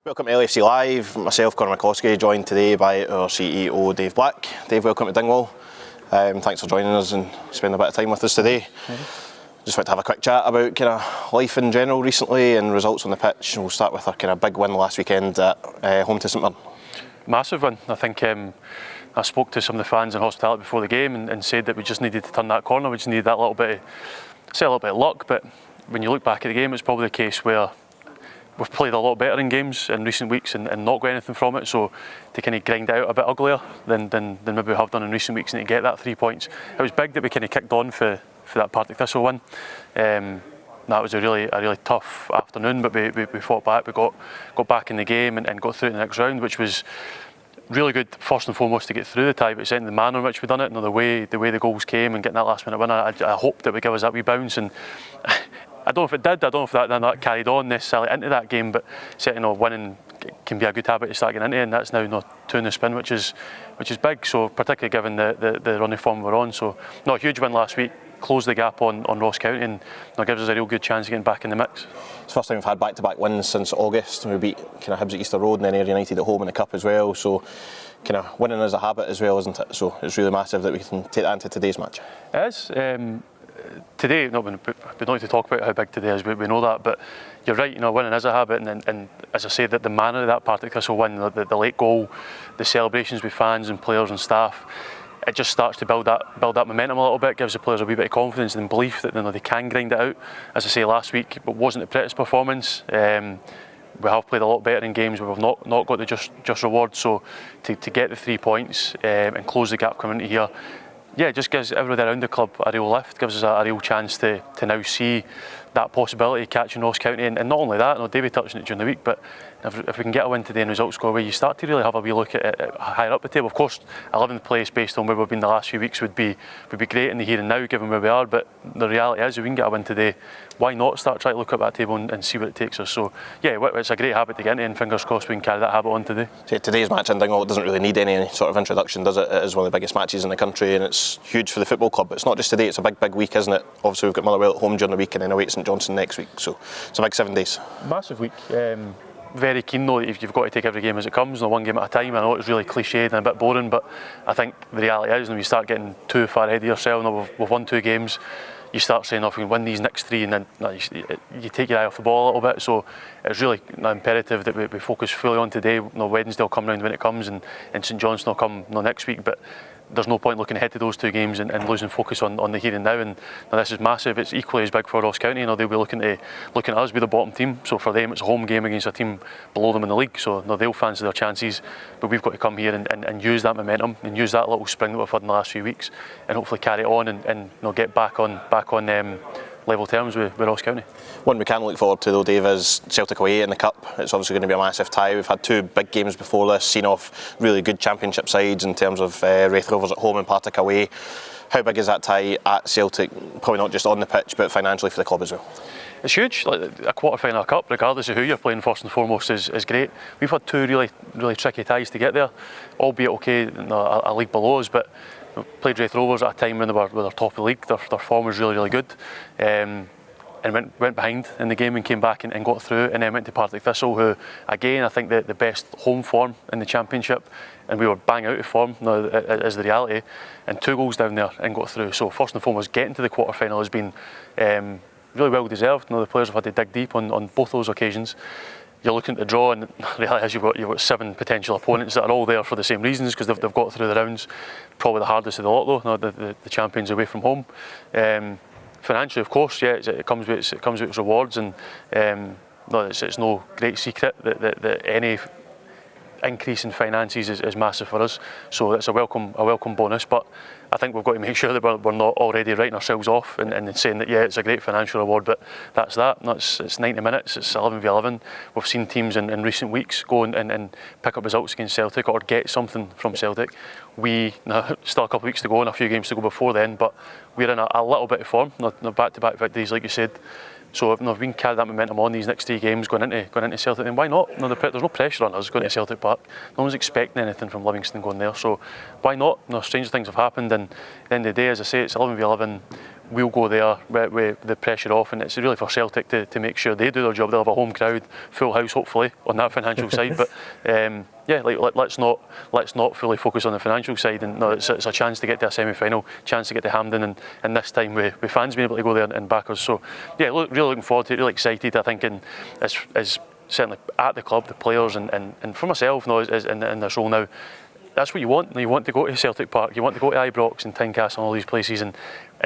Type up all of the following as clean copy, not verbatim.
Welcome to LFC Live. Myself, Conor McCloskey, joined today by our CEO Dave Black. Dave, welcome to Dingwall. Thanks for joining us and spending a bit of time with us today. Just want to have a quick chat about kind of life in general recently and results on the pitch. We'll start with our kind of big win last weekend at home to St Mirren. Massive win. I think I spoke to some of the fans in hospitality before the game and said that we just needed to turn that corner. We just needed that little bit of luck. But when you look back at the game, it's probably the case where we've played a lot better in games in recent weeks and not got anything from it. So to kind of grind it out a bit uglier than maybe we have done in recent weeks and to get that 3 points, it was big that we kind of kicked on for that Partick Thistle win. That was a really tough afternoon, but we fought back. We got back in the game and got through to the next round, which was really good. First and foremost to get through the tie, but second the manner in which we done it, the way the goals came and getting that last minute winner. I hope that would give us that wee bounce, and I don't know if it did. I don't know if that carried on necessarily into that game, but certainly winning can be a good habit to start getting into, and that's now 2 in the spin, which is big. So particularly given the running form we're on. So not a huge win last week. Closed the gap on Ross County and gives us a real good chance of getting back in the mix. It's the first time we've had back-to-back wins since August. We beat kind of Hibs at Easter Road and then Ayr United at home in the Cup as well. So kind of winning is a habit as well, isn't it? So it's really massive that we can take that into today's match. It is. Today, we don't need to talk about how big today is, we know that, but you're right, winning is a habit, and as I say, that the manner of that Partick Thistle win, the late goal, the celebrations with fans and players and staff, it just starts to build that momentum a little bit, gives the players a wee bit of confidence and belief that they can grind it out. As I say, last week it wasn't the prettiest performance. We have played a lot better in games where we've not got the just reward, so to get the 3 points and close the gap coming into here, it just gives everybody around the club a real lift, gives us a real chance to now see that possibility of catching Ross County, and not only that, David touched on it during the week, but if we can get a win today and results go away, you start to really have a wee look at higher up the table. Of course, 11th place based on where we've been the last few weeks would be great in the here and now, given where we are, but the reality is if we can get a win today, why not start trying to look at that table and see where it takes us. So it's a great habit to get into, and fingers crossed we can carry that habit on today. Today's match in Dingwall doesn't really need any sort of introduction, does it? It is one of the biggest matches in the country and it's huge for the football club. But it's not just today, it's a big week, isn't it? Obviously we've got Motherwell at home during the week and then away at St Johnstone next week, so it's a big 7 days. Massive week. Very keen though that you've got to take every game as it comes, one game at a time. I know it's really cliched and a bit boring, but I think the reality is when you start getting too far ahead of yourself, we've won 2 games, you start saying, if we can win these next 3, and then you take your eye off the ball a little bit. So it's really imperative that we focus fully on today. Wednesday will come round when it comes, and St Johnstone will come next week, but there's no point looking ahead to those 2 games and losing focus on the here and now. And this is massive. It's equally as big for Ross County. They'll be looking at us, be the bottom team. So for them, it's a home game against a team below them in the league. So they'll fancy their chances. But we've got to come here and use that momentum and use that little spring that we've had in the last few weeks, and hopefully carry it on and get back on level terms with Ross County. One we can look forward to though, Dave, is Celtic away in the Cup. It's obviously going to be a massive tie. We've had 2 big games before this, seen off really good championship sides in terms of Raith Rovers at home and Partick away. How big is that tie at Celtic, probably not just on the pitch but financially for the club as well? It's huge. A quarter-final Cup, regardless of who you're playing first and foremost, is great. We've had 2 really tricky ties to get there, albeit a league below us, but we played Raith Rovers at a time when they were top of the league. Their form was really good, and went behind in the game and came back and got through, and then went to Partick Thistle, who again I think the best home form in the championship, and we were bang out of form now is the reality, and 2 goals down there and got through. So first and foremost, getting to the quarter-final has been really well deserved. The players have had to dig deep on both those occasions. You're looking at the draw, and the reality is you've got 7 potential opponents that are all there for the same reasons, because they've got through the rounds. Probably the hardest of the lot though, the champions away from home. Financially, of course, it comes with its rewards, and it's no great secret that any increase in finances is massive for us. So it's a welcome bonus, but I think we've got to make sure that we're not already writing ourselves off and saying that it's a great financial reward, but it's 90 minutes, it's 11v11. We've seen teams in recent weeks go and pick up results against Celtic or get something from Celtic. We still a couple of weeks to go and a few games to go before then, but we're in a little bit of form, back-to-back victories like you said. So if we can carry that momentum on these next 3 games going into Celtic, then why not? There's no pressure on us going to Celtic Park. No one's expecting anything from Livingston going there, so why not? Stranger things have happened, and at the end of the day, as I say, it's 11v11. we'll go there with the pressure off, and it's really for Celtic to make sure they do their job. They'll have a home crowd, full house hopefully on that financial side, but let's not fully focus on the financial side. And no, it's a chance to get to a semi-final, chance to get to Hampden, and this time with fans being able to go there and back us. So yeah, really looking forward to it, really excited. I think as certainly at the club, the players and for myself, in this role now, that's what you want. You want to go to Celtic Park, you want to go to Ibrox and Tynecastle and all these places and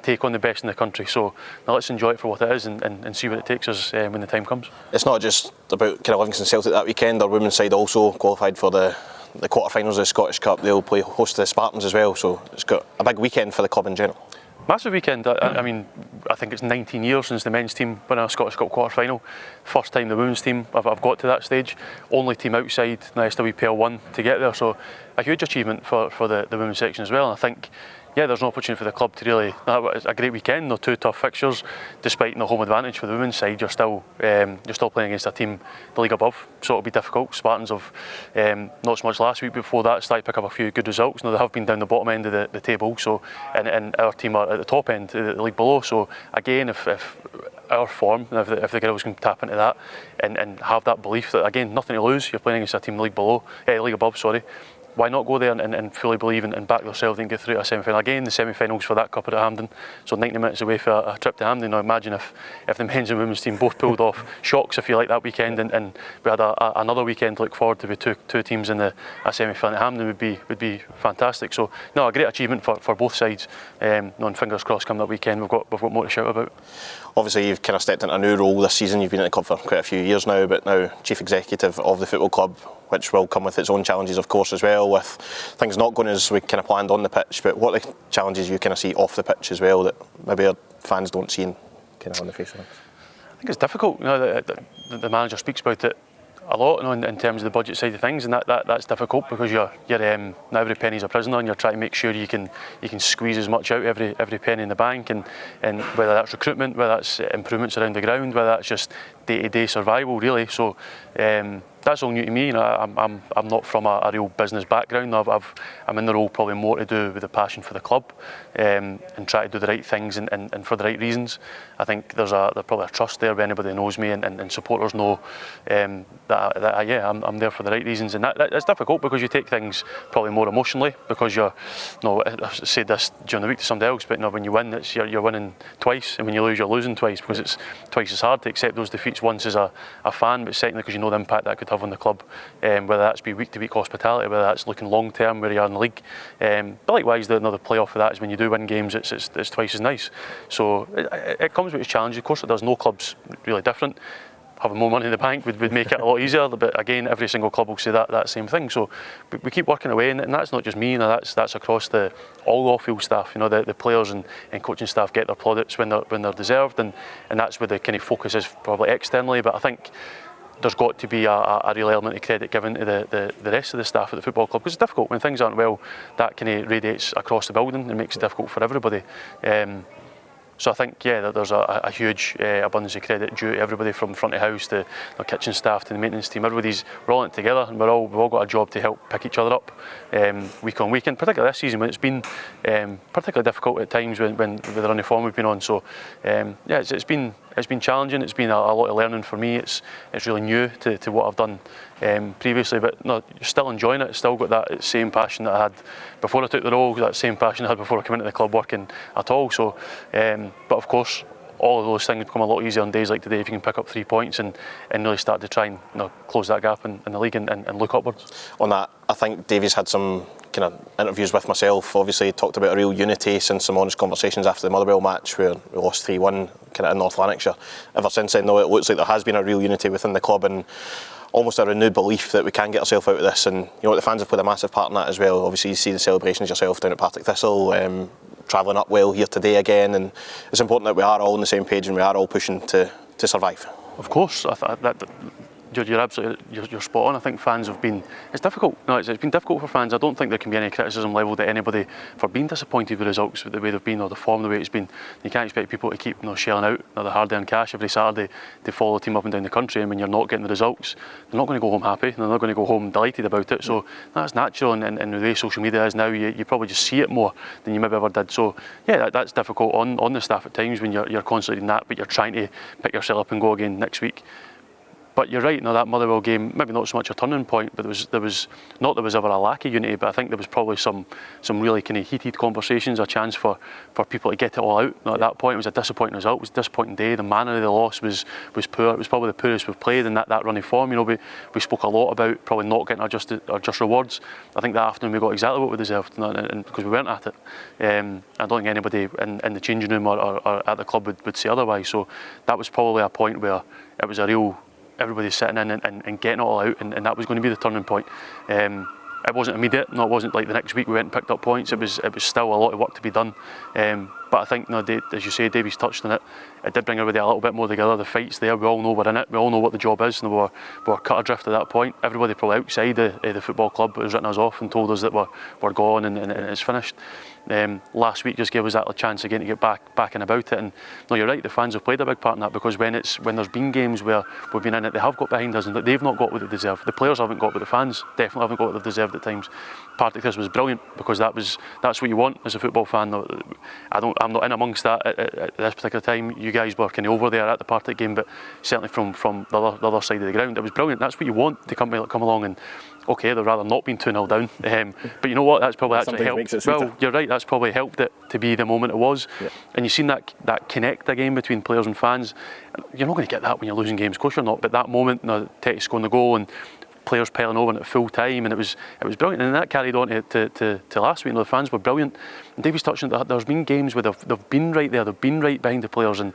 take on the best in the country. So now let's enjoy it for what it is and see what it takes us when the time comes. It's not just about kind of Livingston Celtic that weekend. Our women's side also qualified for the quarter-finals of the Scottish Cup. They'll play host to the Spartans as well, so it's got a big weekend for the club in general. Massive weekend. I mean, I think it's 19 years since the men's team won a Scottish Cup quarter-final. First time the women's team I've got to that stage. Only team outside the SWPL 1 to get there, so a huge achievement for the women's section as well. And I think, yeah, there's an opportunity for the club to really have a great weekend. No two tough fixtures, despite no home advantage for the women's side. You're still playing against a team the league above, so it'll be difficult. Spartans have not so much last week. Before that, started to pick up a few good results. Now they have been down the bottom end of the table, so and our team are at the top end of the league below. So again, if our form, if the girls can tap into that and have that belief that again nothing to lose, you're playing against a team league above. Why not go there and fully believe and back yourself and get through to a semi-final? Again, the semi-finals for that cup are at Hampden, so 90 minutes away for a trip to Hampden. Now imagine if the men's and women's team both pulled off shocks, if you like, that weekend, and we had another weekend to look forward to with two teams in a semi-final at Hampden would be fantastic. So no, a great achievement for both sides. And fingers crossed, come that weekend we've got more to shout about. Obviously, you've kind of stepped into a new role this season. You've been at the club for quite a few years now, but now Chief Executive of the football club, which will come with its own challenges, of course, as well, with things not going as we kind of planned on the pitch. But what are the challenges you kind of see off the pitch as well that maybe our fans don't see kind of on the face of things? I think it's difficult. The manager speaks about it a lot, in terms of the budget side of things, and that's difficult because you're now every penny's a prisoner, and you're trying to make sure you can squeeze as much out every penny in the bank, and whether that's recruitment, whether that's improvements around the ground, whether that's just day-to-day survival, really. So that's all new to me. I'm not from a real business background. I'm in the role probably more to do with the passion for the club, and try to do the right things and for the right reasons. I think there's probably a trust there with anybody who knows me, and supporters know that I'm there for the right reasons, and that's difficult because you take things probably more emotionally because I've said this during the week to somebody else, but when you win, you're winning twice, and when you lose, you're losing twice, because it's twice as hard to accept those defeats, once as a fan, but secondly because you know the impact that could have on the club, whether that's be week-to-week hospitality, whether that's looking long-term where you are in the league. But likewise, another playoff for that is when you do win games, it's twice as nice. So it comes with its challenge. Of course it does. No club's really different. Having more money in the bank would make it a lot easier, but again, every single club will say that same thing. So we keep working away, and that's not just me. That's across all the off-field staff. The players and coaching staff get their plaudits when they're deserved, and that's where the kind of focus is probably externally. But I think there's got to be a real element of credit given to the rest of the staff at the football club, because it's difficult when things aren't well. That kind of radiates across the building and makes it difficult for everybody. So I think, that there's a huge abundance of credit due to everybody, from front of house to the kitchen staff to the maintenance team. We're all in it together, and we've all got a job to help pick each other up week on week, and particularly this season when it's been particularly difficult at times with the run of form we've been on. So it's been challenging. It's been a lot of learning for me. It's really new to what I've done previously, but no, you're still enjoying it. Still got that same passion that I had before I took the role, that same passion I had before I came into the club working at all. So, but of course, all of those things become a lot easier on days like today if you can pick up 3 points and really start to try and close that gap in the league and look upwards. On that, I think Davey's had some kind of interviews with myself. Obviously, he talked about a real unity since some honest conversations after the Motherwell match where we lost 3-1 kind of in North Lanarkshire. Ever since then, though, it looks like there has been a real unity within the club and almost a renewed belief that we can get ourselves out of this. And the fans have played a massive part in that as well. Obviously, you see the celebrations yourself down at Partick Thistle, travelling up well here today again, and it's important that we are all on the same page and we are all pushing to survive. Of course, you're absolutely you're spot on. I think fans have been. It's difficult. No, it's been difficult for fans. I don't think there can be any criticism levelled at anybody for being disappointed with results, with the way they've been or the form, the way it's been. You can't expect people to keep shelling out the hard-earned cash every Saturday to follow a team up and down the country. And when you're not getting the results, they're not going to go home happy. They're not going to go home delighted about it. So that's natural. And the way social media is now, you probably just see it more than you maybe ever did. So yeah, that's difficult on the staff at times when you're constantly doing that, but you're trying to pick yourself up and go again next week. But you're right, that Motherwell game, maybe not so much a turning point, but there was not there was ever a lack of unity, but I think there was probably some really kind of heated conversations, a chance for people to get it all out. At that point, it was a disappointing result, it was a disappointing day. The manner of the loss was poor. It was probably the poorest we've played in that running form. We spoke a lot about probably not getting our just rewards. I think that afternoon we got exactly what we deserved, because we weren't at it. I don't think anybody in the changing room or at the club would say otherwise. So that was probably a point where it was a real. Everybody sitting in and getting it all out, and that was going to be the turning point. It wasn't immediate. No, it wasn't like the next week we went and picked up points. It was still a lot of work to be done. But I think, as you say, Davies touched on it. It did bring everybody a little bit more together. The fight's there. We all know we're in it. We all know what the job is, and we were cut adrift at that point. Everybody probably outside the football club was written us off and told us that we're gone and it's finished. Last week just gave us that chance again to get back and about it. And no, you're right. The fans have played a big part in that, because when there's been games where we've been in it, they have got behind us and they've not got what they deserve. The players haven't got what the fans definitely haven't got what they've deserved at times. Particularly this was brilliant, because that's what you want as a football fan. I'm not in amongst that at this particular time. You guys were kind of over there at the Partick game, but certainly from the other side of the ground, it was brilliant. That's what you want to come along. And okay, they'd rather not been 2-0 down, but you know what? That's probably actually helped. Well, you're right. That's probably helped it to be the moment it was. Yeah. And you've seen that connect again between players and fans. You're not going to get that when you're losing games, of course you're not. But that moment, Tete scoring the goal and players piling over at full time, and it was brilliant. And that carried on to last week. The fans were brilliant. And Davies touched on that. There's been games where they've been right there. They've been right behind the players, and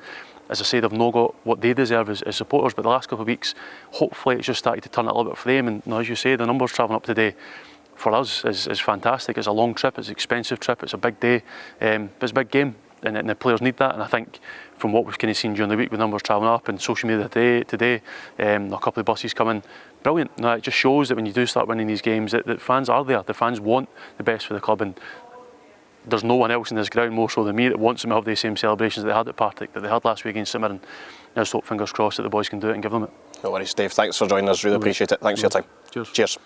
as I say, they've not got what they deserve as supporters. But the last couple of weeks, hopefully, it's just started to turn it a little bit for them. And as you say, the numbers travelling up today for us is fantastic. It's a long trip. It's an expensive trip. It's a big day. But it's a big game, and the players need that. And I think from what we've kind of seen during the week with numbers travelling up and social media today, a couple of buses coming, brilliant. Now, it just shows that when you do start winning these games, that fans are there. The fans want the best for the club, and there's no one else in this ground more so than me that wants them to have the same celebrations that they had at Partick, that they had last week against St Mirren. I just hope, fingers crossed, that the boys can do it and give them it. No worries, Dave. Thanks for joining us. Really appreciate it. Thanks for your time. Cheers. Cheers.